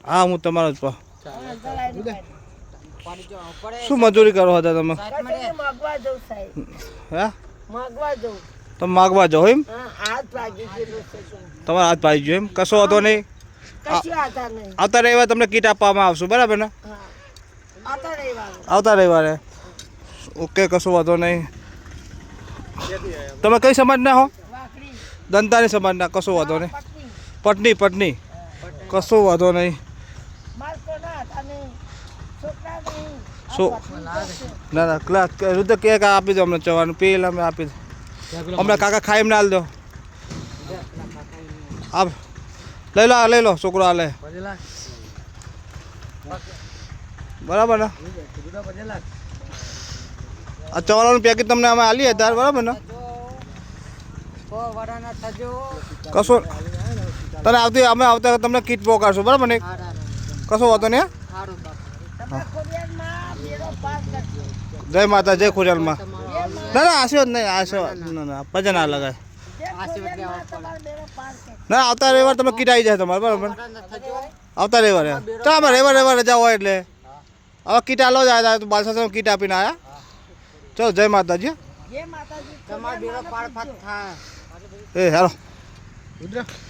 હા હું તમારો જ પા શું મજૂરી કરો હતા તમે હે તમે માગવા જાઓ એમ તમારા હાથ પાડી ગયો એમ કશો હતો નહીં આવતા રવિવારે તમને કીટ આપવામાં આવશું બરાબર ને આવતા રવિવારે ઓકે કશું વાંધો નહીં તમે કઈ સમાજના હો દંતાની સમાજના કશું વાંધો નહીં પટની કશું વાંધો નહીં શું ના ક્લાસ રુદ્ર કે આપી દો અમને ચવાનું પેલ અમે આપી દો હમણાં કાકા ખાઈ એમને હાલ દો આપ લઈ લો છોકરો હાલે બરાબર ને આ ચવાણાનું પેકેટ તમને અમે આલીએ તાર બરાબર ને કશું તને અમે આવતા તમને કીટ પહોંચાડશું બરાબર ને કશો વાંધો ને જય માતા જય ખોડિયારમાં ના આશીર્વાદ નહીં આશીર્વાદ ના ભજન ના લગાય ના આવતા રવિવારે તમે કીટ આવી જાય તમારે બરાબર આવતા રવિવારે તો આમાં રવિવારે રજા હોય એટલે હવે કીટ આલો જાય તો બાલસા કીટ આપીને આવ્યા ચલો જય માતાજી એ હાલો